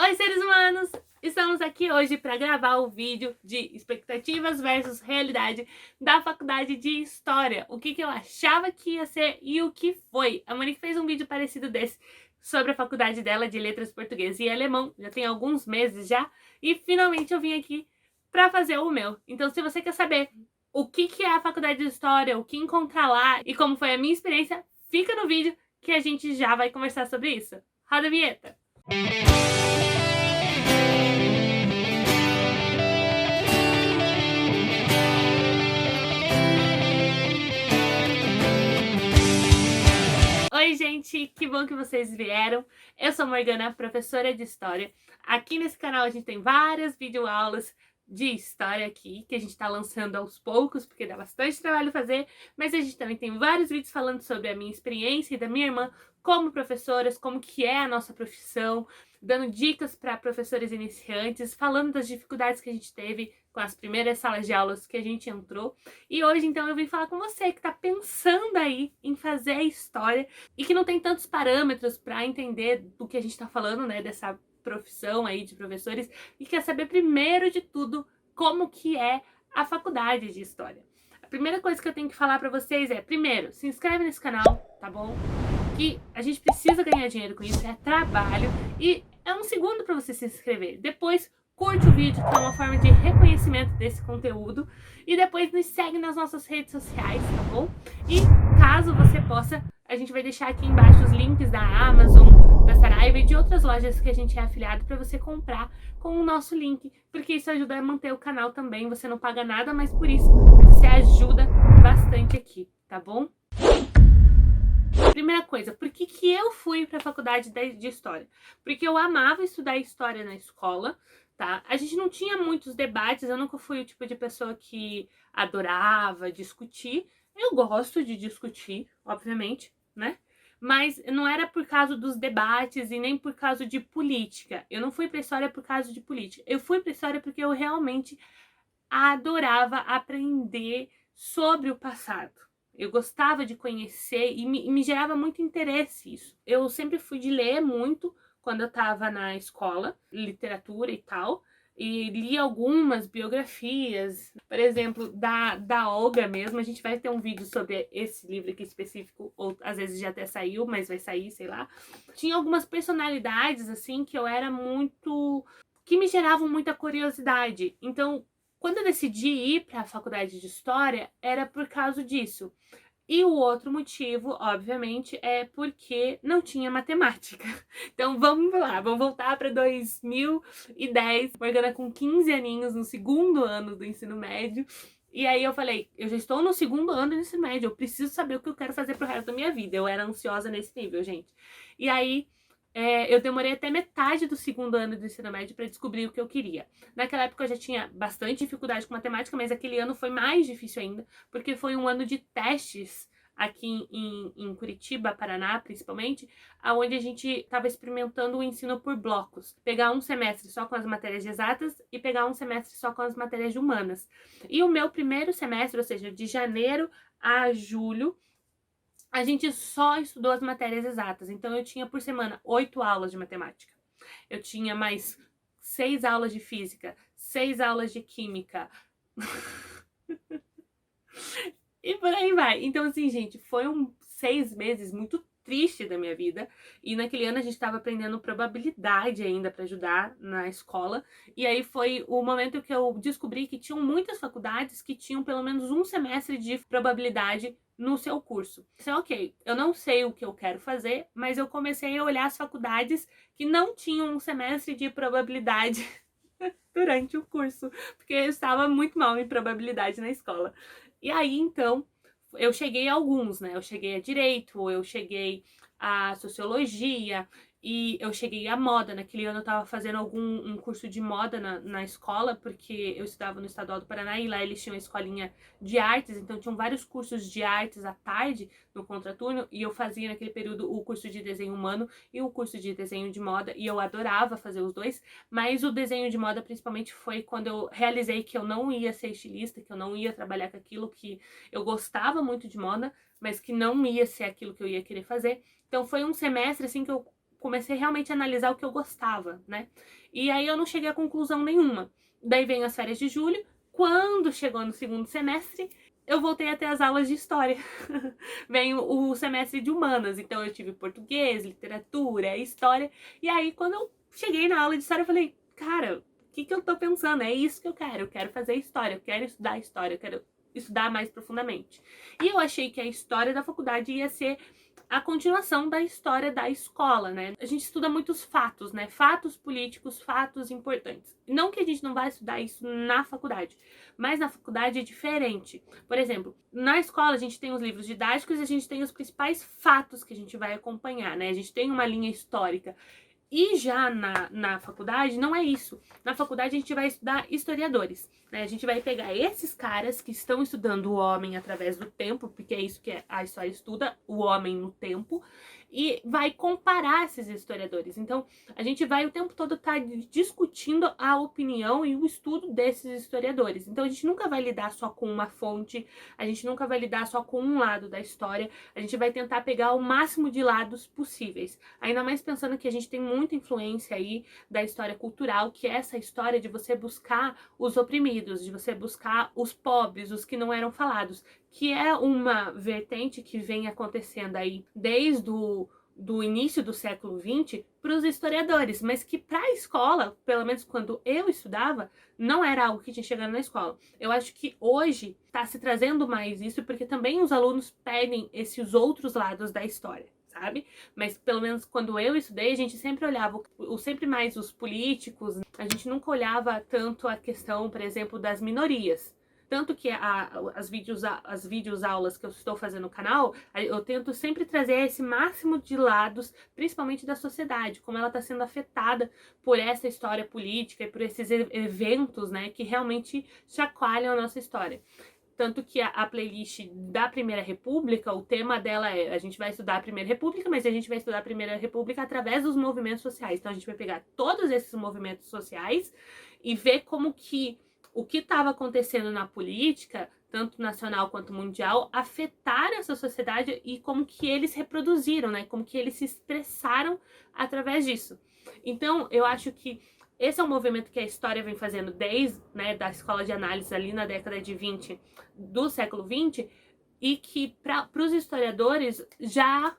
Oi, seres humanos! Estamos aqui hoje para gravar o vídeo de expectativas versus realidade da faculdade de História. O que eu achava que ia ser e o que foi. A Monique fez um vídeo parecido desse sobre a faculdade dela de Letras Português e Alemão, já tem alguns meses já, e finalmente eu vim aqui para fazer o meu. Então, se você quer saber o que é a faculdade de História, o que encontrar lá e como foi a minha experiência, fica no vídeo que a gente já vai conversar sobre isso. Roda a vinheta! Oi, gente! Que bom que vocês vieram. Eu sou Morgana, professora de História. Aqui nesse canal a gente tem várias videoaulas de História aqui, que a gente tá lançando aos poucos, porque dá bastante trabalho fazer, mas a gente também tem vários vídeos falando sobre a minha experiência e da minha irmã como professoras, como que é a nossa profissão, dando dicas para professores iniciantes, falando das dificuldades que a gente teve com as primeiras salas de aulas que a gente entrou. E hoje, então, eu vim falar com você que tá pensando aí em fazer a História e que não tem tantos parâmetros para entender do que a gente tá falando, né, dessa profissão aí de professores, e quer saber primeiro de tudo como que é a faculdade de História. A primeira coisa que eu tenho que falar para vocês é, primeiro, se inscreve nesse canal, tá bom? Que a gente precisa ganhar dinheiro com isso, é trabalho, e é um segundo para você se inscrever. Depois, curte o vídeo, que é uma forma de reconhecimento desse conteúdo, e depois nos segue nas nossas redes sociais, tá bom? E caso você possa, a gente vai deixar aqui embaixo os links da Amazon, da Saraiva e de outras lojas que a gente é afiliado para você comprar com o nosso link, porque isso ajuda a manter o canal também, você não paga nada, mas por isso você ajuda bastante aqui, tá bom? Primeira coisa, por que eu fui para a faculdade de História? Porque eu amava estudar História na escola, tá? A gente não tinha muitos debates, eu nunca fui o tipo de pessoa que adorava discutir. Eu gosto de discutir, obviamente, né? Mas não era por causa dos debates e nem por causa de política. Eu não fui para História por causa de política. Eu fui para História porque eu realmente adorava aprender sobre o passado. Eu gostava de conhecer e me gerava muito interesse isso. Eu sempre fui de ler muito quando eu estava na escola, literatura e tal, e li algumas biografias, por exemplo, da Olga mesmo. A gente vai ter um vídeo sobre esse livro aqui específico, ou às vezes já até saiu, mas vai sair, sei lá. Tinha algumas personalidades, assim, que eu era muito... que me geravam muita curiosidade. Então, quando eu decidi ir para a faculdade de História, era por causa disso. E o outro motivo, obviamente, é porque não tinha matemática. Então vamos lá, vamos voltar para 2010, Morgana com 15 aninhos, no segundo ano do ensino médio. E aí eu falei, eu já estou no segundo ano do ensino médio, eu preciso saber o que eu quero fazer pro resto da minha vida. Eu era ansiosa nesse nível, gente. E aí eu demorei até metade do segundo ano do ensino médio para descobrir o que eu queria. Naquela época eu já tinha bastante dificuldade com matemática, mas aquele ano foi mais difícil ainda, porque foi um ano de testes aqui em Curitiba, Paraná, principalmente, onde a gente estava experimentando o ensino por blocos. Pegar um semestre só com as matérias de exatas e pegar um semestre só com as matérias de humanas. E o meu primeiro semestre, ou seja, de janeiro a julho, a gente só estudou as matérias exatas. Então eu tinha por semana 8 aulas de matemática. Eu tinha mais 6 aulas de física, 6 aulas de química. E por aí vai. Então, assim, gente, foi 6 meses muito triste da minha vida. E naquele ano a gente estava aprendendo probabilidade ainda para ajudar na escola. E aí foi o momento que eu descobri que tinham muitas faculdades que tinham pelo menos um semestre de probabilidade no seu curso. Então, ok, eu não sei o que eu quero fazer, mas eu comecei a olhar as faculdades que não tinham um semestre de probabilidade durante o curso, porque eu estava muito mal em probabilidade na escola. E aí, então, eu cheguei a alguns, né? Eu cheguei a Direito, eu cheguei a Sociologia e eu cheguei a Moda. Naquele ano eu tava fazendo um curso de moda na escola, porque eu estudava no Estadual do Paraná e lá eles tinham uma escolinha de artes, então tinham vários cursos de artes à tarde, no contraturno, e eu fazia naquele período o curso de desenho humano e o curso de desenho de moda, e eu adorava fazer os dois, mas o desenho de moda principalmente foi quando eu realizei que eu não ia ser estilista, que eu não ia trabalhar com aquilo, que eu gostava muito de moda, mas que não ia ser aquilo que eu ia querer fazer. Então foi um semestre assim que eu comecei realmente a analisar o que eu gostava, né? E aí eu não cheguei a conclusão nenhuma. Daí vem as férias de julho. Quando chegou no segundo semestre, eu voltei a ter as aulas de história. Vem o semestre de humanas, então eu tive português, literatura, história. E aí, quando eu cheguei na aula de história, eu falei, cara, o que eu tô pensando? É isso que eu quero fazer história, eu quero estudar história, eu quero estudar mais profundamente. E eu achei que a história da faculdade ia ser a continuação da história da escola, né? A gente estuda muitos fatos, né? Fatos políticos, fatos importantes. Não que a gente não vai estudar isso na faculdade, mas na faculdade é diferente. Por exemplo, na escola a gente tem os livros didáticos e a gente tem os principais fatos que a gente vai acompanhar, né? A gente tem uma linha histórica. E já na faculdade, não é isso. Na faculdade a gente vai estudar historiadores, né? A gente vai pegar esses caras que estão estudando o homem através do tempo, porque é isso que a história estuda, o homem no tempo, e vai comparar esses historiadores. Então, a gente vai o tempo todo estar discutindo a opinião e o estudo desses historiadores. Então, a gente nunca vai lidar só com uma fonte, a gente nunca vai lidar só com um lado da história, a gente vai tentar pegar o máximo de lados possíveis. Ainda mais pensando que a gente tem muita influência aí da história cultural, que é essa história de você buscar os oprimidos, de você buscar os pobres, os que não eram falados, que é uma vertente que vem acontecendo aí desde do início do século XX para os historiadores, mas que para a escola, pelo menos quando eu estudava, não era algo que tinha chegado na escola. Eu acho que hoje está se trazendo mais isso, porque também os alunos pedem esses outros lados da história, sabe? Mas pelo menos quando eu estudei, a gente sempre olhava sempre mais os políticos, a gente nunca olhava tanto a questão, por exemplo, das minorias. Tanto que as videoaulas que eu estou fazendo no canal, eu tento sempre trazer esse máximo de lados, principalmente da sociedade, como ela está sendo afetada por essa história política e por esses eventos, né, que realmente chacoalham a nossa história. Tanto que a playlist da Primeira República, o tema dela é: a gente vai estudar a Primeira República, mas a gente vai estudar a Primeira República através dos movimentos sociais. Então a gente vai pegar todos esses movimentos sociais e ver como que o que estava acontecendo na política, tanto nacional quanto mundial, afetaram essa sociedade e como que eles reproduziram, né? Como que eles se expressaram através disso. Então, eu acho que esse é um movimento que a história vem fazendo desde, né, da escola de análise ali na década de 20 do século 20 e que para os historiadores já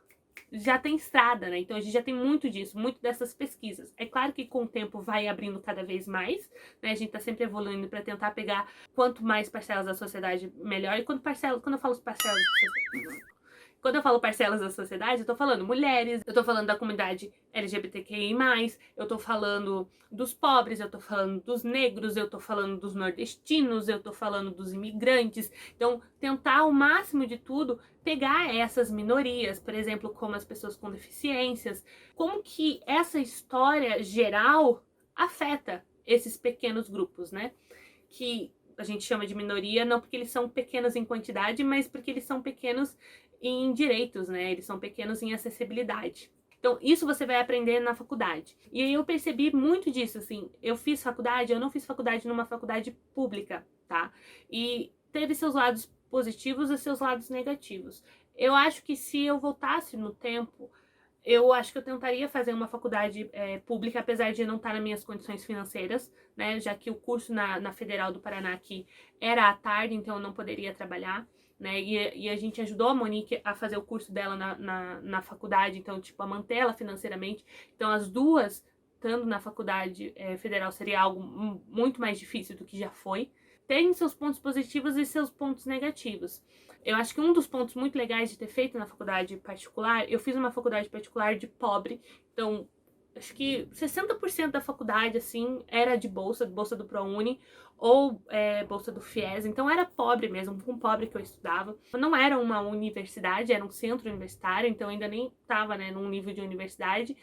tem estrada, né? Então a gente já tem muito disso, muito dessas pesquisas. É claro que com o tempo vai abrindo cada vez mais, né? A gente tá sempre evoluindo para tentar pegar quanto mais parcelas da sociedade, melhor. E quando eu falo parcelas quando eu falo parcelas da sociedade, eu tô falando mulheres, eu tô falando da comunidade LGBTQI+, eu tô falando dos pobres, eu tô falando dos negros, eu tô falando dos nordestinos, eu tô falando dos imigrantes. Então, tentar ao máximo de tudo pegar essas minorias, por exemplo, como as pessoas com deficiências, como que essa história geral afeta esses pequenos grupos, né? Que a gente chama de minoria não porque eles são pequenos em quantidade, mas porque eles são pequenos em direitos, né? Eles são pequenos em acessibilidade. Então, isso você vai aprender na faculdade. E aí eu percebi muito disso, assim. Eu não fiz faculdade numa faculdade pública, tá? E teve seus lados positivos e seus lados negativos. Eu acho que se eu voltasse no tempo, eu acho que eu tentaria fazer uma faculdade pública, apesar de não estar nas minhas condições financeiras, né? Já que o curso na Federal do Paraná aqui era à tarde, então eu não poderia trabalhar, né? E a gente ajudou a Monique a fazer o curso dela na faculdade, então, tipo, a manter ela financeiramente. Então, as duas, estando na faculdade federal, seria algo muito mais difícil do que já foi. Tem seus pontos positivos e seus pontos negativos. Eu acho que um dos pontos muito legais de ter feito na faculdade particular, eu fiz uma faculdade particular de pobre, então acho que 60% da faculdade, assim, era de bolsa do ProUni ou bolsa do FIES, então era pobre mesmo, com pobre que eu estudava. Não era uma universidade, era um centro universitário, então ainda nem estava, né, num nível de universidade.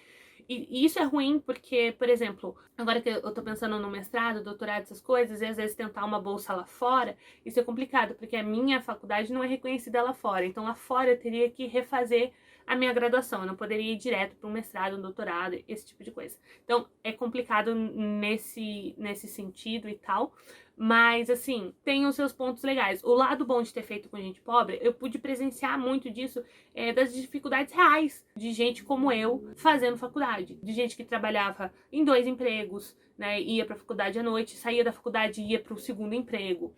E isso é ruim porque, por exemplo, agora que eu tô pensando no mestrado, doutorado, essas coisas, e às vezes tentar uma bolsa lá fora, isso é complicado, porque a minha faculdade não é reconhecida lá fora. Então lá fora eu teria que refazer a minha graduação, eu não poderia ir direto para um mestrado, um doutorado, esse tipo de coisa. Então é complicado nesse sentido e tal, Mas, assim, tem os seus pontos legais. O lado bom de ter feito com gente pobre, eu pude presenciar muito disso, das dificuldades reais de gente como eu fazendo faculdade. De gente que trabalhava em 2 empregos, né? Ia pra faculdade à noite, saía da faculdade e ia pro segundo emprego.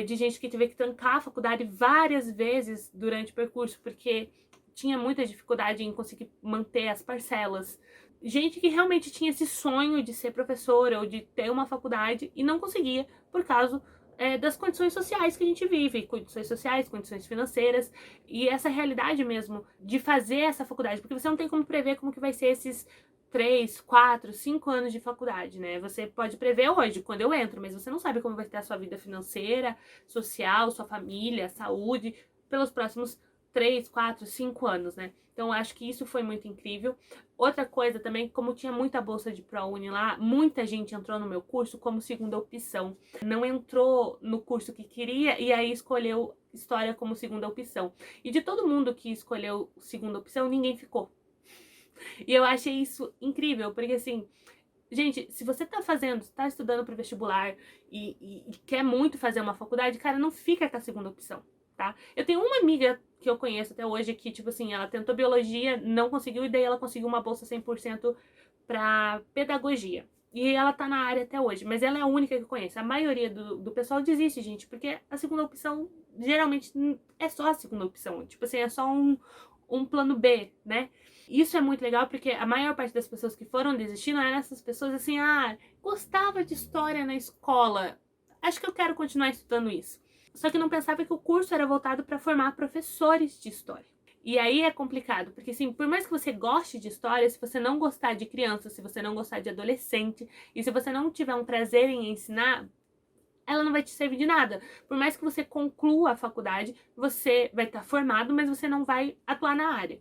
De gente que teve que trancar a faculdade várias vezes durante o percurso, porque tinha muita dificuldade em conseguir manter as parcelas. Gente que realmente tinha esse sonho de ser professora ou de ter uma faculdade e não conseguia por causa das condições sociais que a gente vive, condições sociais, condições financeiras e essa realidade mesmo de fazer essa faculdade, porque você não tem como prever como que vai ser esses 3, 4, 5 anos de faculdade, né? Você pode prever hoje, quando eu entro, mas você não sabe como vai estar a sua vida financeira, social, sua família, saúde, pelos próximos 3, 4, 5 anos, né? Então, acho que isso foi muito incrível. Outra coisa também, como tinha muita bolsa de ProUni lá, muita gente entrou no meu curso como segunda opção. Não entrou no curso que queria e aí escolheu história como segunda opção. E de todo mundo que escolheu segunda opção, ninguém ficou. E eu achei isso incrível, porque assim, gente, se você tá estudando pro vestibular e quer muito fazer uma faculdade, cara, não fica com a segunda opção, tá? Eu tenho uma amiga que eu conheço até hoje que, tipo assim, ela tentou biologia, não conseguiu, e daí ela conseguiu uma bolsa 100% pra pedagogia. E ela tá na área até hoje, mas ela é a única que eu conheço. A maioria do pessoal desiste, gente, porque a segunda opção geralmente é só a segunda opção. Tipo assim, é só um plano B, né? Isso é muito legal porque a maior parte das pessoas que foram desistindo eram essas pessoas assim, gostava de história na escola, acho que eu quero continuar estudando isso. Só que não pensava que o curso era voltado para formar professores de história. E aí é complicado, porque assim, por mais que você goste de história, se você não gostar de criança, se você não gostar de adolescente, e se você não tiver um prazer em ensinar, ela não vai te servir de nada. Por mais que você conclua a faculdade, você vai estar formado, mas você não vai atuar na área.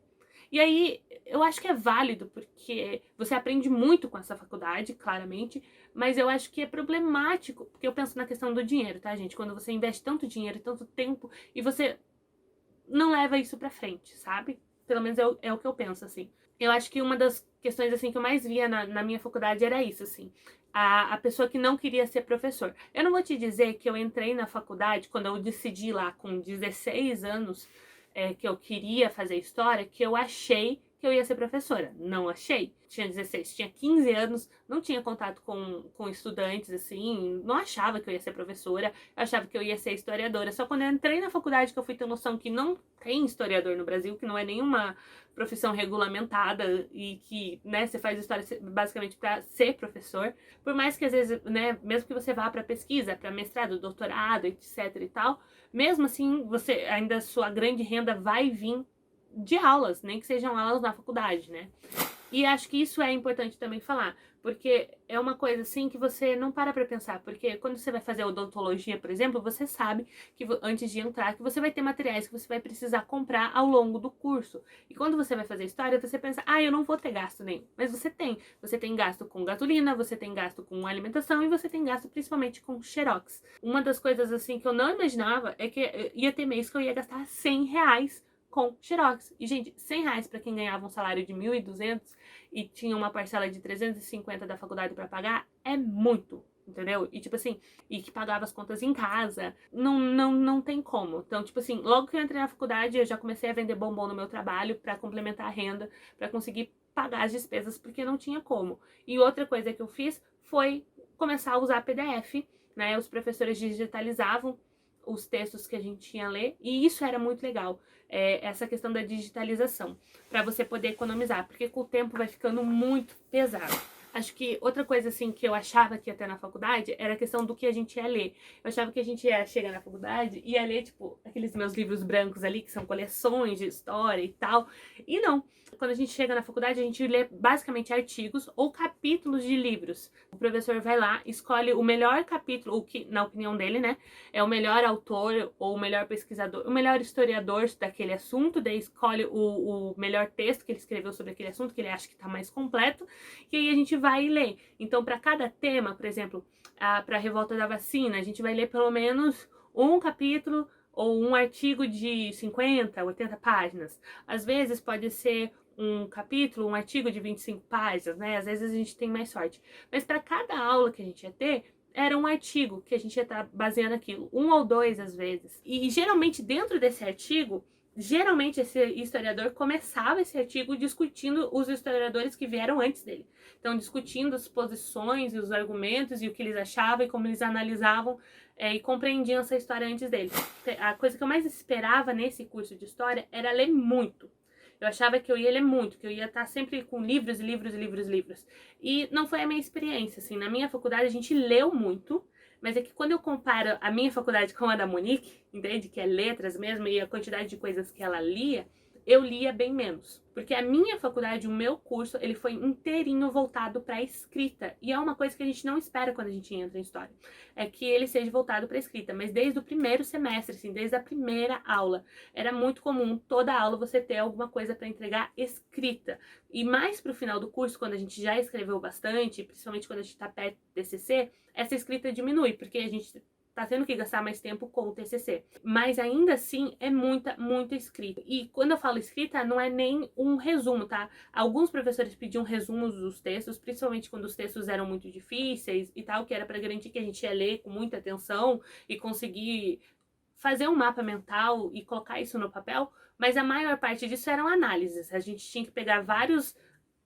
E aí, eu acho que é válido, porque você aprende muito com essa faculdade, claramente, mas eu acho que é problemático, porque eu penso na questão do dinheiro, tá, gente? Quando você investe tanto dinheiro, tanto tempo, e você não leva isso pra frente, sabe? Pelo menos é o que eu penso, assim. Eu acho que uma das questões, assim, que eu mais via na minha faculdade era isso, assim. A pessoa que não queria ser professor. Eu não vou te dizer que eu entrei na faculdade, quando eu decidi lá com 16 anos, que eu queria fazer história, que eu achei que eu ia ser professora. Não achei. Tinha 16, tinha 15 anos, não tinha contato com estudantes, assim, não achava que eu ia ser professora, eu achava que eu ia ser historiadora. Só quando eu entrei na faculdade que eu fui ter noção que não tem historiador no Brasil, que não é nenhuma profissão regulamentada e que, né, você faz história basicamente para ser professor. Por mais que às vezes, né, mesmo que você vá para pesquisa, para mestrado, doutorado, etc e tal, mesmo assim, você ainda sua grande renda vai vir de aulas, nem que sejam aulas na faculdade, né? E acho que isso é importante também falar, porque é uma coisa assim que você não para pra pensar, porque quando você vai fazer odontologia, por exemplo, você sabe que antes de entrar que você vai ter materiais que você vai precisar comprar ao longo do curso. E quando você vai fazer história, você pensa, eu não vou ter gasto nenhum. Mas você tem. Você tem gasto com gasolina, você tem gasto com alimentação e você tem gasto principalmente com xerox. Uma das coisas assim que eu não imaginava é que ia ter mês que eu ia gastar R$ 100 com xerox. E, gente, R$ 100 para quem ganhava um salário de 1.200 e tinha uma parcela de 350 da faculdade para pagar, é muito, entendeu? E, tipo assim, e que pagava as contas em casa, não tem como. Então, tipo assim, logo que eu entrei na faculdade, eu já comecei a vender bombom no meu trabalho para complementar a renda, para conseguir pagar as despesas, porque não tinha como. E outra coisa que eu fiz foi começar a usar PDF, né? Os professores digitalizavam os textos que a gente tinha a ler, e isso era muito legal, essa questão da digitalização, para você poder economizar, porque com o tempo vai ficando muito pesado. Acho que outra coisa, assim, que eu achava que ia ter na faculdade era a questão do que a gente ia ler. Eu achava que a gente ia chegar na faculdade e ia ler, tipo, aqueles meus livros brancos ali, que são coleções de história e tal. E não. Quando a gente chega na faculdade, a gente lê basicamente artigos ou capítulos de livros. O professor vai lá, escolhe o melhor capítulo, o que, na opinião dele, né, é o melhor autor ou o melhor pesquisador, o melhor historiador daquele assunto, daí escolhe o melhor texto que ele escreveu sobre aquele assunto, que ele acha que está mais completo, e aí a gente vai ler. Então, para cada tema, por exemplo, para a revolta da vacina, a gente vai ler pelo menos um capítulo ou um artigo de 50, 80 páginas. Às vezes pode ser um capítulo, um artigo de 25 páginas, né? Às vezes a gente tem mais sorte. Mas para cada aula que a gente ia ter, era um artigo que a gente ia estar baseando aquilo, um ou dois às vezes. E geralmente dentro desse artigo, geralmente esse historiador começava esse artigo discutindo os historiadores que vieram antes dele. Então, discutindo as posições e os argumentos e o que eles achavam e como eles analisavam e compreendiam essa história antes dele. A coisa que eu mais esperava nesse curso de história era ler muito. Eu achava que eu ia ler muito, que eu ia estar sempre com livros e livros e livros e livros. E não foi a minha experiência, assim. Na minha faculdade a gente leu muito, mas é que quando eu comparo a minha faculdade com a da Monique, entende? Que é letras mesmo, e a quantidade de coisas que ela lia, eu lia bem menos. Porque a minha faculdade, o meu curso, ele foi inteirinho voltado para a escrita. E é uma coisa que a gente não espera quando a gente entra em história. É que ele seja voltado para a escrita. Mas desde o primeiro semestre, assim, desde a primeira aula, era muito comum toda aula você ter alguma coisa para entregar escrita. E mais pro final do curso, quando a gente já escreveu bastante, principalmente quando a gente está perto do TCC, essa escrita diminui, porque a gente tá tendo que gastar mais tempo com o TCC. Mas ainda assim é muita escrita. E quando eu falo escrita, não é nem um resumo, tá? Alguns professores pediam resumos dos textos, principalmente quando os textos eram muito difíceis e tal, que era para garantir que a gente ia ler com muita atenção e conseguir fazer um mapa mental e colocar isso no papel, mas a maior parte disso eram análises. A gente tinha que pegar vários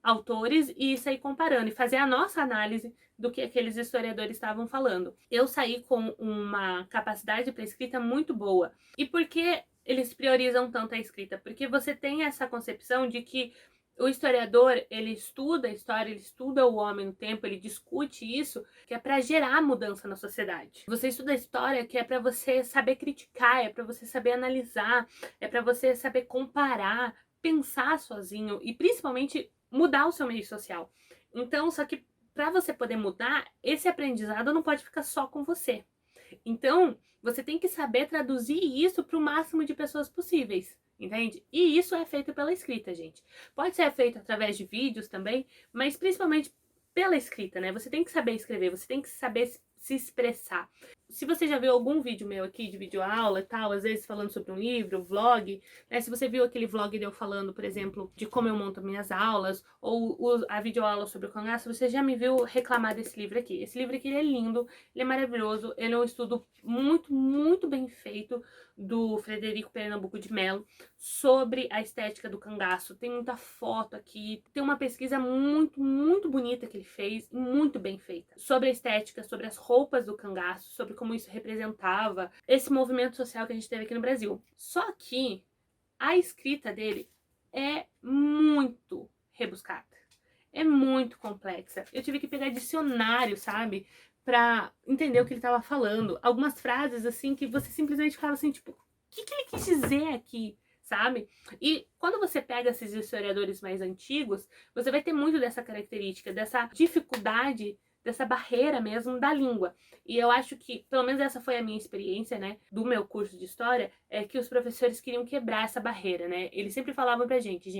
autores e sair comparando e fazer a nossa análise do que aqueles historiadores estavam falando. Eu saí com uma capacidade para escrita muito boa. E por que eles priorizam tanto a escrita? Porque você tem essa concepção de que o historiador, ele estuda a história, ele estuda o homem no tempo, ele discute isso, que é para gerar mudança na sociedade. Você estuda a história que é para você saber criticar, é para você saber analisar, é para você saber comparar, pensar sozinho e principalmente mudar o seu meio social. Então, só que para você poder mudar, esse aprendizado não pode ficar só com você. Então, você tem que saber traduzir isso para o máximo de pessoas possíveis, entende? E isso é feito pela escrita, gente. Pode ser feito através de vídeos também, mas principalmente pela escrita, né? Você tem que saber escrever, você tem que saber se expressar. Se você já viu algum vídeo meu aqui de videoaula e tal, às vezes falando sobre um livro, vlog, né? Se você viu aquele vlog de eu falando, por exemplo, de como eu monto minhas aulas, ou a videoaula sobre o cangaço, você já me viu reclamar desse livro aqui. Esse livro aqui, ele é lindo, ele é maravilhoso, ele é um estudo muito bem feito do Frederico Pernambuco de Mello sobre a estética do cangaço. Tem muita foto aqui, tem uma pesquisa muito bonita que ele fez, muito bem feita, sobre a estética, sobre as roupas do cangaço, sobre como isso representava esse movimento social que a gente teve aqui no Brasil. Só que a escrita dele é muito rebuscada, é muito complexa. Eu tive que pegar dicionário, sabe? Pra entender o que ele tava falando. Algumas frases, assim, que você simplesmente ficava assim, tipo, o que ele quis dizer aqui, sabe? E quando você pega esses historiadores mais antigos, você vai ter muito dessa característica, dessa dificuldade, dessa barreira mesmo da língua. E eu acho que, pelo menos essa foi a minha experiência, né, do meu curso de história, é que os professores queriam quebrar essa barreira, né? Eles sempre falavam pra gente,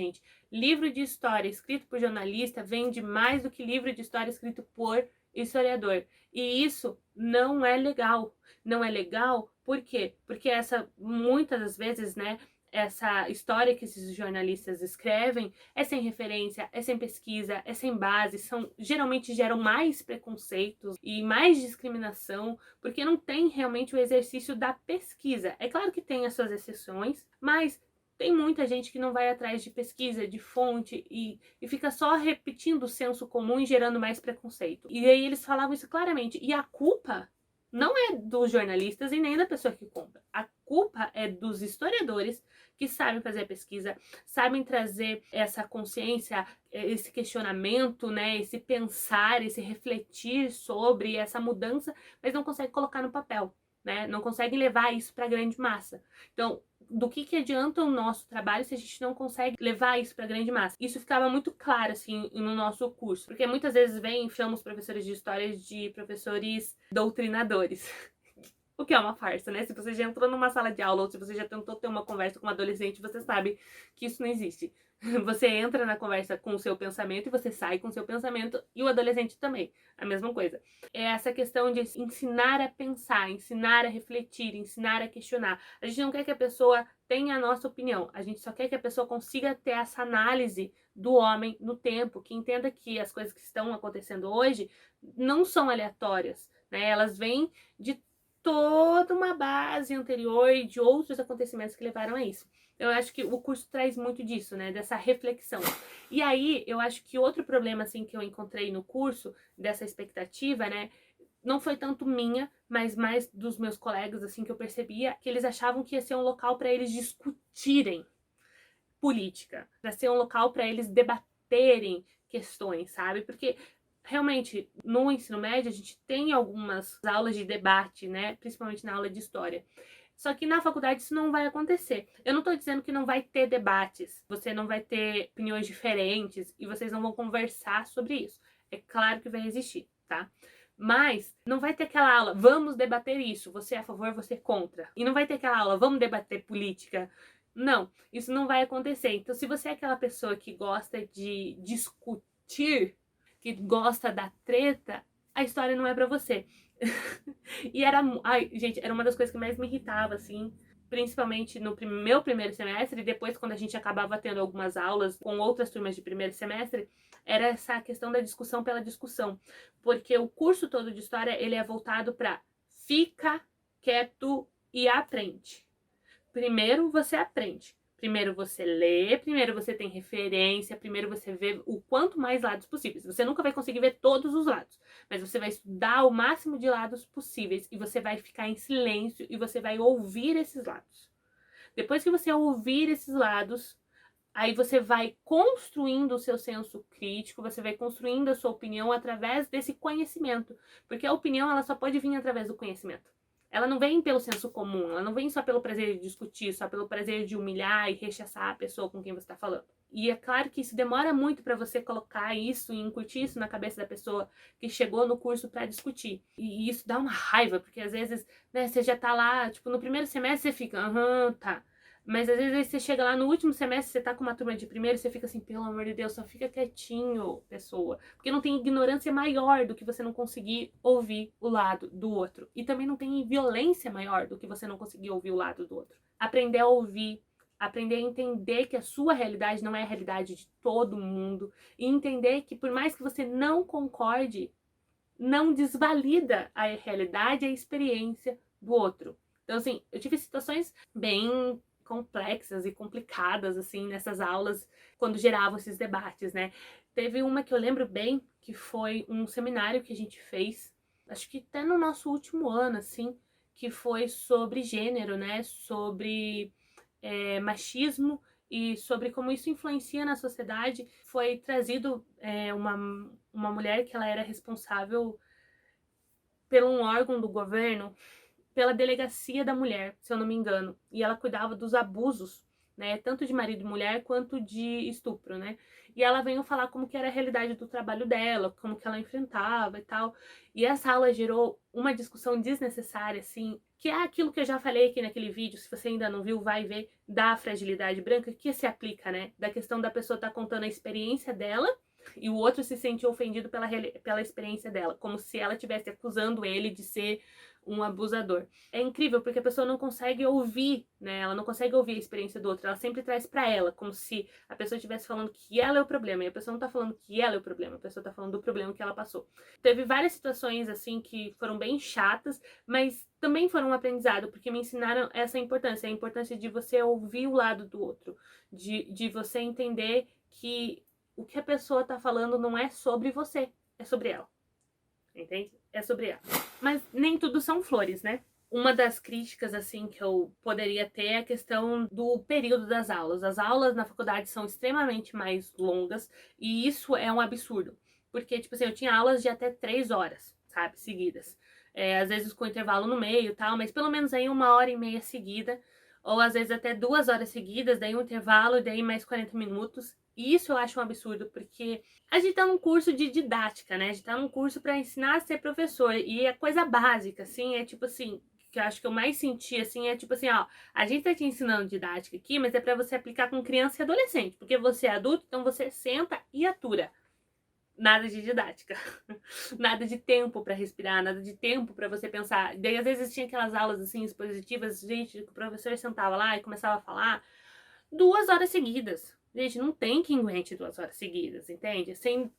livro de história escrito por jornalista vende mais do que livro de história escrito por historiador. E isso não é legal. Não é legal, por quê? Porque muitas das vezes, né, essa história que esses jornalistas escrevem é sem referência, é sem pesquisa, é sem base, geralmente geram mais preconceitos e mais discriminação, porque não tem realmente o exercício da pesquisa. É claro que tem as suas exceções, mas tem muita gente que não vai atrás de pesquisa, de fonte e fica só repetindo o senso comum e gerando mais preconceito. E aí eles falavam isso claramente. E a culpa não é dos jornalistas e nem da pessoa que compra. A culpa é dos historiadores que sabem fazer a pesquisa, sabem trazer essa consciência, esse questionamento, né, esse pensar, esse refletir sobre essa mudança, mas não conseguem colocar no papel, né? Não conseguem levar isso para a grande massa. Então, do que adianta o nosso trabalho se a gente não consegue levar isso para a grande massa? Isso ficava muito claro, assim, no nosso curso, porque muitas vezes chamam os professores de história de professores doutrinadores. O que é uma farsa, né? Se você já entrou numa sala de aula ou se você já tentou ter uma conversa com um adolescente, você sabe que isso não existe. Você entra na conversa com o seu pensamento e você sai com o seu pensamento, e o adolescente também, a mesma coisa. É essa questão de ensinar a pensar, ensinar a refletir, ensinar a questionar. A gente não quer que a pessoa tenha a nossa opinião, a gente só quer que a pessoa consiga ter essa análise do homem no tempo, que entenda que as coisas que estão acontecendo hoje não são aleatórias, né? Elas vêm de toda uma base anterior e de outros acontecimentos que levaram a isso. Eu acho que o curso traz muito disso, né? Dessa reflexão. E aí, eu acho que outro problema, assim, que eu encontrei no curso, dessa expectativa, né? Não foi tanto minha, mas mais dos meus colegas, assim, que eu percebia, que eles achavam que ia ser um local para eles discutirem política, para ser um local para eles debaterem questões, sabe? Porque realmente no ensino médio a gente tem algumas aulas de debate, né? Principalmente na aula de história. Só que na faculdade isso não vai acontecer. Eu não tô dizendo que não vai ter debates, você não vai ter opiniões diferentes e vocês não vão conversar sobre isso. É claro que vai existir, tá? Mas não vai ter aquela aula, vamos debater isso, você é a favor, você é contra. E não vai ter aquela aula, vamos debater política. Não, isso não vai acontecer. Então, se você é aquela pessoa que gosta de discutir, que gosta da treta, a história não é pra você. E era, ai, gente, era uma das coisas que mais me irritava, assim, principalmente no meu primeiro semestre, e depois quando a gente acabava tendo algumas aulas com outras turmas de primeiro semestre, era essa questão da discussão pela discussão, porque o curso todo de história, ele é voltado para fica quieto e aprende. Primeiro você aprende. Primeiro você lê, primeiro você tem referência, primeiro você vê o quanto mais lados possíveis. Você nunca vai conseguir ver todos os lados, mas você vai estudar o máximo de lados possíveis e você vai ficar em silêncio e você vai ouvir esses lados. Depois que você ouvir esses lados, aí você vai construindo o seu senso crítico, você vai construindo a sua opinião através desse conhecimento, porque a opinião ela só pode vir através do conhecimento. Ela não vem pelo senso comum, ela não vem só pelo prazer de discutir, só pelo prazer de humilhar e rechaçar a pessoa com quem você está falando. E é claro que isso demora muito para você colocar isso e incutir isso na cabeça da pessoa que chegou no curso para discutir. E isso dá uma raiva, porque às vezes, né, você já tá lá, tipo, no primeiro semestre você fica, aham, tá. Mas às vezes você chega lá no último semestre, você tá com uma turma de primeiro e você fica assim, pelo amor de Deus, só fica quietinho, pessoa. Porque não tem ignorância maior do que você não conseguir ouvir o lado do outro. E também não tem violência maior do que você não conseguir ouvir o lado do outro. Aprender a ouvir, aprender a entender que a sua realidade não é a realidade de todo mundo. E entender que por mais que você não concorde, não desvalida a realidade e a experiência do outro. Então, assim, eu tive situações bem complexas e complicadas, assim, nessas aulas, quando geravam esses debates, né? Teve uma que eu lembro bem, que foi um seminário que a gente fez, acho que até no nosso último ano, assim, que foi sobre gênero, né? Sobre machismo e sobre como isso influencia na sociedade. Foi trazido uma mulher que ela era responsável por um órgão do governo, pela delegacia da mulher, se eu não me engano, e ela cuidava dos abusos, né, tanto de marido e mulher quanto de estupro, né? E ela veio falar como que era a realidade do trabalho dela, como que ela enfrentava e tal. E essa aula gerou uma discussão desnecessária, assim, que é aquilo que eu já falei aqui naquele vídeo, se você ainda não viu, vai ver, da fragilidade branca, que se aplica, né? Da questão da pessoa estar contando a experiência dela e o outro se sentir ofendido pela experiência dela, como se ela estivesse acusando ele de ser um abusador. É incrível porque a pessoa não consegue ouvir, né? Ela não consegue ouvir a experiência do outro. Ela sempre traz pra ela, como se a pessoa estivesse falando que ela é o problema. E a pessoa não tá falando que ela é o problema, a pessoa tá falando do problema que ela passou. Teve várias situações, assim, que foram bem chatas, mas também foram um aprendizado, porque me ensinaram essa importância, a importância de você ouvir o lado do outro, de você entender que o que a pessoa tá falando não é sobre você, é sobre ela. Entende? É sobre ela. Mas nem tudo são flores, né? Uma das críticas, assim, que eu poderia ter é a questão do período das aulas. As aulas na faculdade são extremamente mais longas e isso é um absurdo. Porque, tipo assim, eu tinha aulas de até 3 horas, sabe? Seguidas. Às vezes com intervalo no meio e tal, mas pelo menos aí 1h30 seguida. Ou às vezes até 2 horas seguidas, daí um intervalo e daí mais 40 minutos. E isso eu acho um absurdo, porque a gente tá num curso de didática, né? A gente tá num curso para ensinar a ser professor. E a coisa básica, assim, é tipo assim, que eu acho que eu mais senti, assim, é tipo assim, ó, a gente tá te ensinando didática aqui, mas é para você aplicar com criança e adolescente, porque você é adulto, então você senta e atura. Nada de didática, nada de tempo para respirar, nada de tempo para você pensar. Daí às vezes tinha aquelas aulas assim expositivas, gente, que o professor sentava lá e começava a falar 2 horas seguidas. Gente, não tem quem aguente 2 horas seguidas, entende? Sem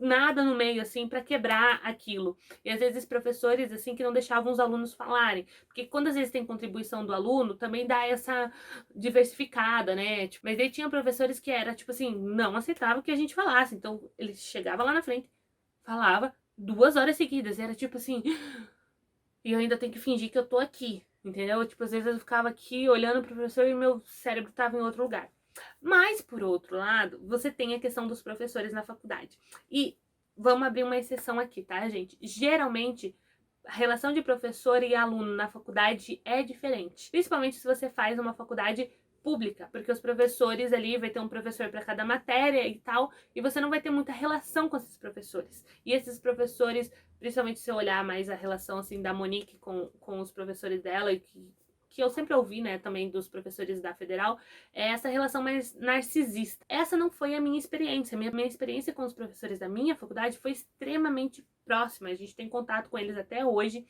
nada no meio, assim, para quebrar aquilo. E às vezes professores, assim, que não deixavam os alunos falarem. Porque quando às vezes tem contribuição do aluno, também dá essa diversificada, né? Tipo, mas daí tinha professores que era, tipo assim, não aceitavam que a gente falasse. Então, ele chegava lá na frente, falava 2 horas seguidas. Era tipo assim, e eu ainda tenho que fingir que eu tô aqui, entendeu? Tipo, às vezes eu ficava aqui olhando pro professor e meu cérebro tava em outro lugar. Mas, por outro lado, você tem a questão dos professores na faculdade. E vamos abrir uma exceção aqui, tá, gente? Geralmente, a relação de professor e aluno na faculdade é diferente. Principalmente se você faz uma faculdade pública, porque os professores ali vai ter um professor para cada matéria e tal, e você não vai ter muita relação com esses professores. E esses professores, principalmente se eu olhar mais a relação assim da Monique com os professores dela, e que eu sempre ouvi, né, também dos professores da Federal, é essa relação mais narcisista. Essa não foi a minha experiência. Minha experiência com os professores da minha faculdade foi extremamente próxima. A gente tem contato com eles até hoje,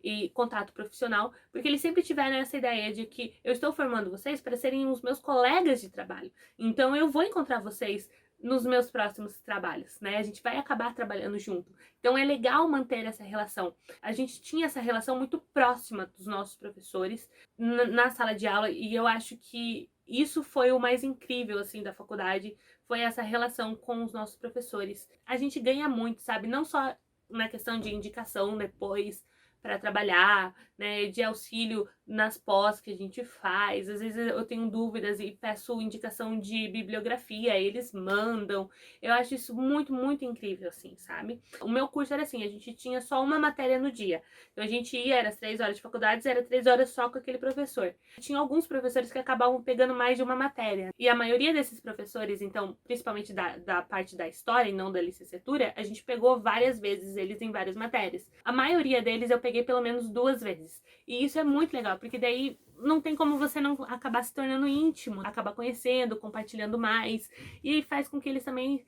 e contato profissional, porque eles sempre tiveram essa ideia de que eu estou formando vocês para serem os meus colegas de trabalho. Então eu vou encontrar vocês nos meus próximos trabalhos, né? A gente vai acabar trabalhando junto. Então é legal manter essa relação. A gente tinha essa relação muito próxima dos nossos professores na sala de aula, e eu acho que isso foi o mais incrível, assim, da faculdade, foi essa relação com os nossos professores. A gente ganha muito, sabe? Não só na questão de indicação depois para trabalhar, né, de auxílio nas pós que a gente faz. Às vezes eu tenho dúvidas e peço indicação de bibliografia, eles mandam. Eu acho isso muito, muito incrível, assim, sabe? O meu curso era assim, a gente tinha só uma matéria no dia. Então a gente ia, era as 3 horas de faculdade, era 3 horas só com aquele professor. Tinha alguns professores que acabavam pegando mais de uma matéria. E a maioria desses professores, então, principalmente da parte da história e não da licenciatura, a gente pegou várias vezes eles em várias matérias. A maioria deles eu peguei pelo menos 2 vezes. E isso é muito legal, porque daí não tem como você não acabar se tornando íntimo, acabar conhecendo, compartilhando mais, e faz com que eles também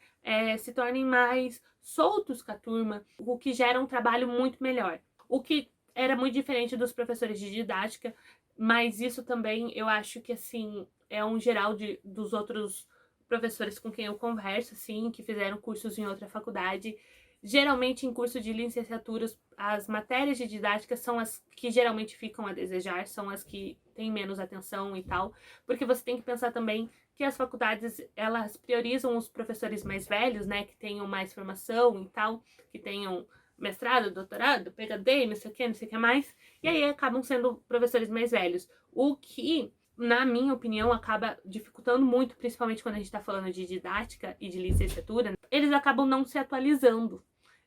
se tornem mais soltos com a turma, o que gera um trabalho muito melhor. O que era muito diferente dos professores de didática, mas isso também eu acho que assim é um geral dos outros professores com quem eu converso, assim, que fizeram cursos em outra faculdade. Geralmente, em curso de licenciaturas, as matérias de didática são as que geralmente ficam a desejar, são as que têm menos atenção e tal, porque você tem que pensar também que as faculdades, elas priorizam os professores mais velhos, né, que tenham mais formação e tal, que tenham mestrado, doutorado, PhD, não sei o que mais, e aí acabam sendo professores mais velhos, o que na minha opinião, acaba dificultando muito, principalmente quando a gente tá falando de didática e de licenciatura, eles acabam não se atualizando.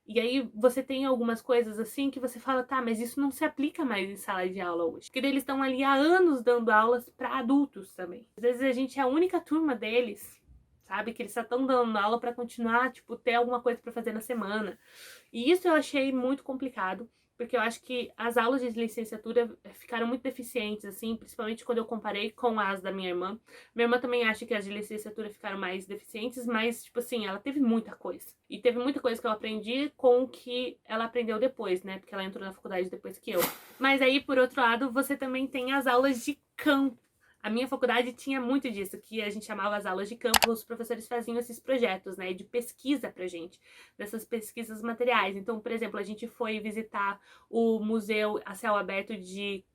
E aí você tem algumas coisas assim que você fala, tá, mas isso não se aplica mais em sala de aula hoje. Porque eles estão ali há anos dando aulas para adultos também. Às vezes a gente é a única turma deles, sabe? Que eles só estão dando aula para continuar, tipo, ter alguma coisa para fazer na semana. E isso eu achei muito complicado, porque eu acho que as aulas de licenciatura ficaram muito deficientes, assim, principalmente quando eu comparei com as da minha irmã. Minha irmã também acha que as de licenciatura ficaram mais deficientes, mas, tipo assim, ela teve muita coisa. E teve muita coisa que eu aprendi com o que ela aprendeu depois, né? Porque ela entrou na faculdade depois que eu. Mas aí, por outro lado, você também tem as aulas de campo. A minha faculdade tinha muito disso, que a gente chamava as aulas de campo, os professores faziam esses projetos, né, de pesquisa pra gente, dessas pesquisas materiais. Então, por exemplo, a gente foi visitar o museu a céu aberto de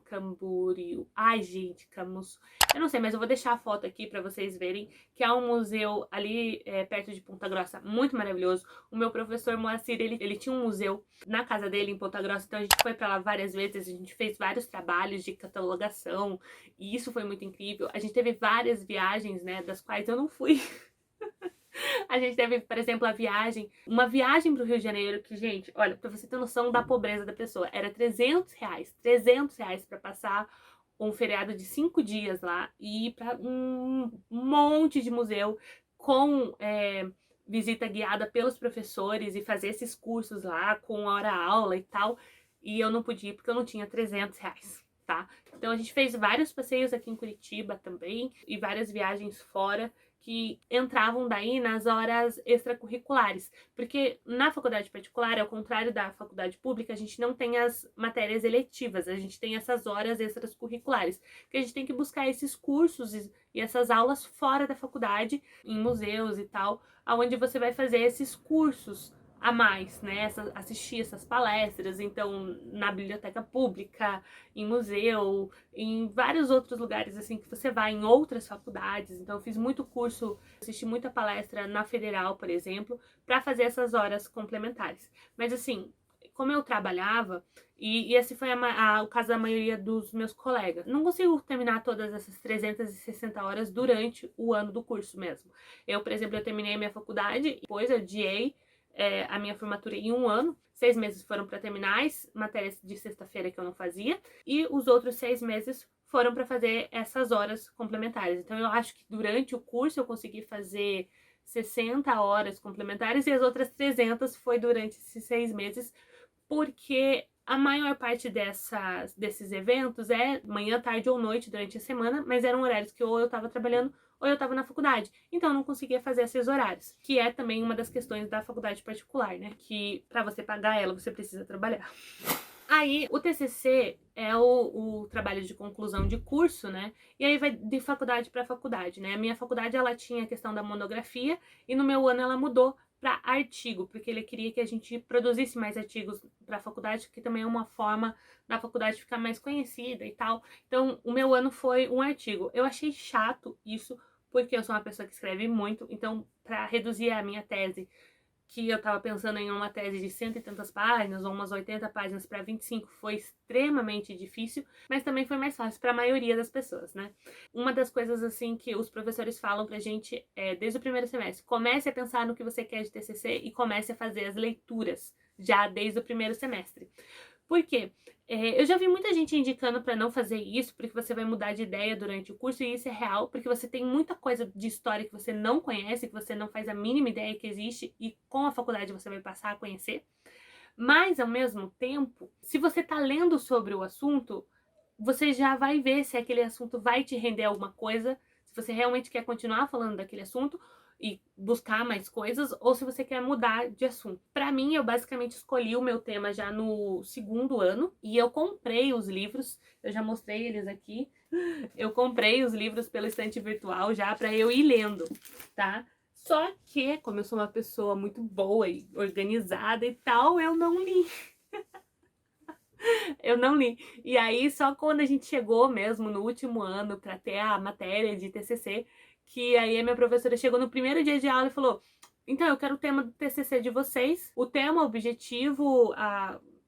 Camboriú. Ai, gente, Camus. Eu não sei, mas eu vou deixar a foto aqui pra vocês verem, que é um museu ali perto de Ponta Grossa, muito maravilhoso. O meu professor Moacir, ele tinha um museu na casa dele em Ponta Grossa, então a gente foi pra lá várias vezes, a gente fez vários trabalhos de catalogação, e isso foi muito incrível. A gente teve várias viagens, né, das quais eu não fui. A gente teve, por exemplo, uma viagem pro Rio de Janeiro, que, gente, olha, pra você ter noção da pobreza da pessoa, era R$ 300 pra passar um feriado de 5 dias lá e ir pra um monte de museu com visita guiada pelos professores e fazer esses cursos lá com hora-aula e tal. E eu não podia ir porque eu não tinha R$ 300, tá? Então a gente fez vários passeios aqui em Curitiba também e várias viagens fora, que entravam daí nas horas extracurriculares. Porque na faculdade particular, ao contrário da faculdade pública, a gente não tem as matérias eletivas, a gente tem essas horas extracurriculares, que a gente tem que buscar esses cursos e essas aulas fora da faculdade, em museus e tal, onde você vai fazer esses cursos a mais, né? Assistir essas palestras, então, na biblioteca pública, em museu, em vários outros lugares, assim, que você vai em outras faculdades. Então, eu fiz muito curso, assisti muita palestra na Federal, por exemplo, para fazer essas horas complementares. Mas, assim, como eu trabalhava, e esse foi o caso da maioria dos meus colegas, não consigo terminar todas essas 360 horas durante o ano do curso mesmo. Eu, por exemplo, eu terminei a minha faculdade, depois eu adiei a minha formatura em um ano. 6 meses foram para terminar as matérias de sexta-feira que eu não fazia, e os outros 6 meses foram para fazer essas horas complementares. Então eu acho que durante o curso eu consegui fazer 60 horas complementares, e as outras 300 foi durante esses 6 meses, porque a maior parte desses eventos é manhã, tarde ou noite durante a semana, mas eram horários que ou eu estava trabalhando ou eu estava na faculdade. Então eu não conseguia fazer esses horários, que é também uma das questões da faculdade particular, né? Que para você pagar ela, você precisa trabalhar. Aí, o TCC é o trabalho de conclusão de curso, né? E aí vai de faculdade para faculdade, né? A minha faculdade, ela tinha a questão da monografia, e no meu ano ela mudou para artigo, porque ele queria que a gente produzisse mais artigos para a faculdade, que também é uma forma da faculdade ficar mais conhecida e tal. Então, o meu ano foi um artigo. Eu achei chato isso, porque eu sou uma pessoa que escreve muito, então, para reduzir a minha tese, que eu tava pensando em uma tese de 100 e tantas páginas, ou umas 80 páginas para 25, foi extremamente difícil, mas também foi mais fácil para a maioria das pessoas, né? Uma das coisas, assim, que os professores falam pra gente desde o primeiro semestre: comece a pensar no que você quer de TCC e comece a fazer as leituras já desde o primeiro semestre. Por quê? Eu já vi muita gente indicando para não fazer isso, porque você vai mudar de ideia durante o curso, e isso é real, porque você tem muita coisa de história que você não conhece, que você não faz a mínima ideia que existe, e com a faculdade você vai passar a conhecer. Mas, ao mesmo tempo, se você tá lendo sobre o assunto, você já vai ver se aquele assunto vai te render alguma coisa, se você realmente quer continuar falando daquele assunto e buscar mais coisas, ou se você quer mudar de assunto. Pra mim, eu basicamente escolhi o meu tema já no segundo ano, e eu comprei os livros, eu já mostrei eles aqui. Eu comprei os livros pela estante virtual já pra eu ir lendo, tá? Só que, como eu sou uma pessoa muito boa e organizada e tal, eu não li. Eu não li. E aí, só quando a gente chegou mesmo no último ano pra ter a matéria de TCC, que aí a minha professora chegou no primeiro dia de aula e falou: então, eu quero o tema do TCC de vocês, o tema, o objetivo,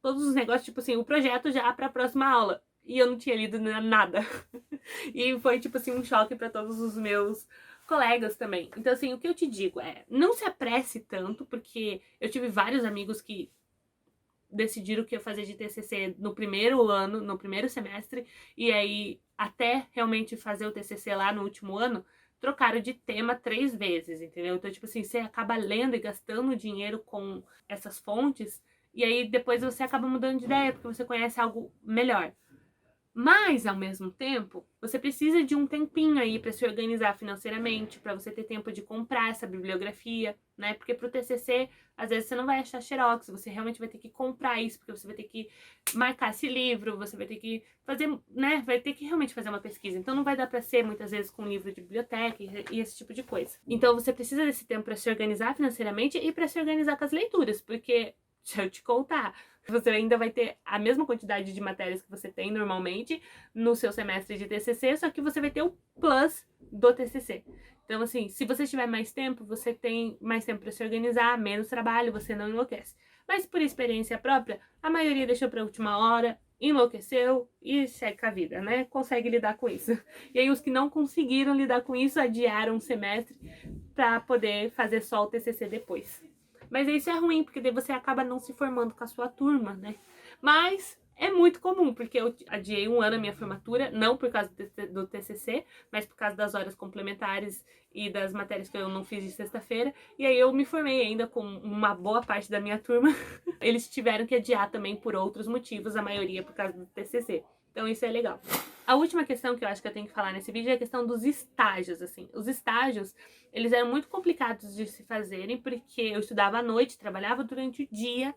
todos os negócios, tipo assim, o projeto já pra próxima aula. E eu não tinha lido nada. E foi, tipo assim, um choque pra todos os meus colegas também. Então, assim, o que eu te digo é: não se apresse tanto, porque eu tive vários amigos que decidiram o que ia fazer de TCC no primeiro ano, no primeiro semestre, e aí até realmente fazer o TCC lá no último ano, trocaram de tema 3 vezes, entendeu? Então, tipo assim, você acaba lendo e gastando dinheiro com essas fontes, e aí depois você acaba mudando de ideia, porque você conhece algo melhor. Mas, ao mesmo tempo, você precisa de um tempinho aí para se organizar financeiramente, para você ter tempo de comprar essa bibliografia, né? Porque pro TCC, às vezes você não vai achar xerox, você realmente vai ter que comprar isso, porque você vai ter que marcar esse livro, você vai ter que fazer, né? Vai ter que realmente fazer uma pesquisa. Então não vai dar para ser muitas vezes com livro de biblioteca e esse tipo de coisa. Então você precisa desse tempo para se organizar financeiramente e para se organizar com as leituras, porque, deixa eu te contar, você ainda vai ter a mesma quantidade de matérias que você tem normalmente no seu semestre de TCC, só que você vai ter o plus do TCC. Então, assim, se você tiver mais tempo, você tem mais tempo para se organizar, menos trabalho, você não enlouquece. Mas por experiência própria, a maioria deixou para a última hora, enlouqueceu e segue com a vida, né? Consegue lidar com isso. E aí os que não conseguiram lidar com isso adiaram um semestre para poder fazer só o TCC depois. Mas isso é ruim, porque daí você acaba não se formando com a sua turma, né? Mas é muito comum, porque eu adiei um ano a minha formatura, não por causa do TCC, mas por causa das horas complementares e das matérias que eu não fiz de sexta-feira. E aí eu me formei ainda com uma boa parte da minha turma. Eles tiveram que adiar também por outros motivos, a maioria por causa do TCC. Então isso é legal. A última questão que eu acho que eu tenho que falar nesse vídeo é a questão dos estágios, assim. Os estágios, eles eram muito complicados de se fazerem, porque eu estudava à noite, trabalhava durante o dia,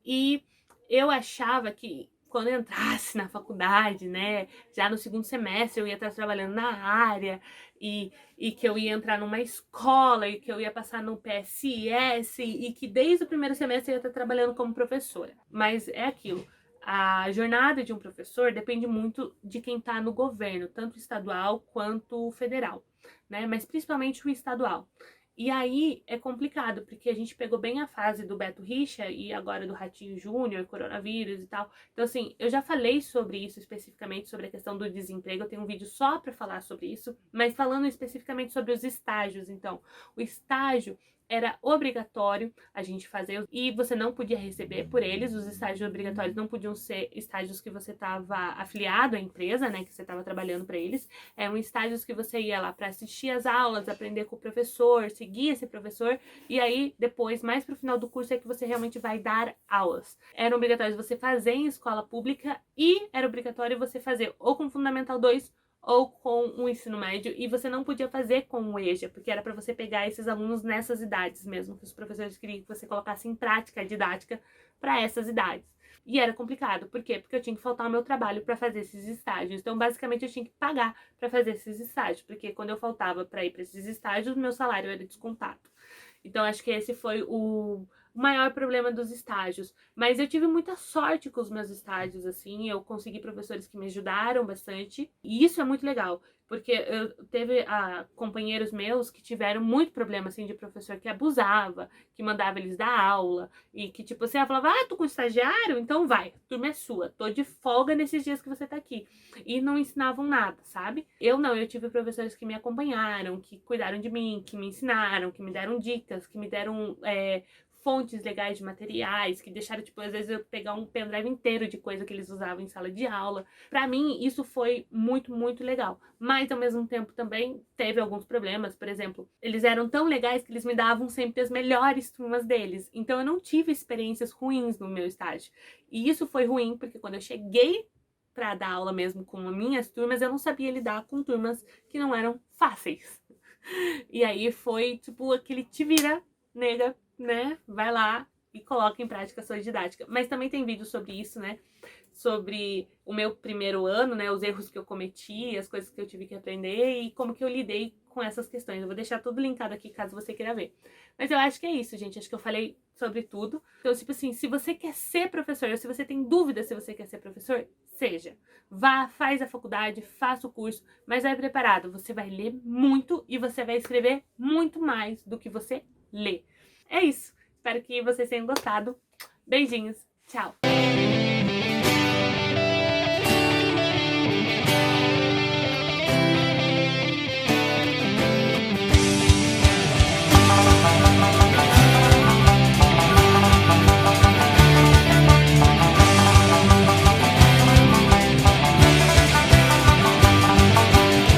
e eu achava que quando eu entrasse na faculdade, né, já no segundo semestre eu ia estar trabalhando na área, e que eu ia entrar numa escola, e que eu ia passar no PSS, e que desde o primeiro semestre eu ia estar trabalhando como professora. Mas é aquilo. A jornada de um professor depende muito de quem está no governo, tanto estadual quanto federal, né? Mas principalmente o estadual. E aí é complicado, porque a gente pegou bem a fase do Beto Richa e agora do Ratinho Júnior, coronavírus e tal. Então, assim, eu já falei sobre isso especificamente, sobre a questão do desemprego. Eu tenho um vídeo só para falar sobre isso, mas falando especificamente sobre os estágios. Então, o estágio era obrigatório a gente fazer e você não podia receber por eles. Os estágios obrigatórios não podiam ser estágios que você estava afiliado à empresa, né, que você estava trabalhando para eles. Eram estágios que você ia lá para assistir às aulas, aprender com o professor, seguir esse professor, e aí depois, mais pro final do curso, é que você realmente vai dar aulas. Era obrigatório você fazer em escola pública e era obrigatório você fazer ou com Fundamental 2 ou com o ensino médio, e você não podia fazer com o EJA, porque era para você pegar esses alunos nessas idades mesmo, que os professores queriam que você colocasse em prática a didática para essas idades. E era complicado, por quê? Porque eu tinha que faltar ao meu trabalho para fazer esses estágios. Então, basicamente, eu tinha que pagar para fazer esses estágios, porque quando eu faltava para ir para esses estágios, meu salário era descontado. Então, acho que esse foi o maior problema dos estágios. Mas eu tive muita sorte com os meus estágios, assim, eu consegui professores que me ajudaram bastante, e isso é muito legal, porque eu teve companheiros meus que tiveram muito problema, assim, de professor que abusava, que mandava eles dar aula, e que, tipo, você falava, tô com estagiário? Então vai, a turma é sua, tô de folga nesses dias que você tá aqui. E não ensinavam nada, sabe? Eu não, eu tive professores que me acompanharam, que cuidaram de mim, que me ensinaram, que me deram dicas, que me deram fontes legais de materiais, que deixaram, tipo, às vezes eu pegar um pendrive inteiro de coisa que eles usavam em sala de aula. Pra mim, isso foi muito, muito legal. Mas, ao mesmo tempo, também teve alguns problemas. Por exemplo, eles eram tão legais que eles me davam sempre as melhores turmas deles. Então, eu não tive experiências ruins no meu estágio. E isso foi ruim, porque quando eu cheguei para dar aula mesmo com minhas turmas, eu não sabia lidar com turmas que não eram fáceis. E aí foi, tipo, aquele te vira, nega, né? Vai lá e coloca em prática a sua didática. Mas também tem vídeo sobre isso, né? Sobre o meu primeiro ano, né? Os erros que eu cometi, as coisas que eu tive que aprender e como que eu lidei com essas questões. Eu vou deixar tudo linkado aqui caso você queira ver. Mas eu acho que é isso, gente. Acho que eu falei sobre tudo. Então, tipo assim, se você quer ser professor, ou se você tem dúvida se você quer ser professor, seja. Vá, faz a faculdade, faça o curso, mas vai preparado. Você vai ler muito e você vai escrever muito mais do que você lê. É isso. Espero que vocês tenham gostado. Beijinhos. Tchau.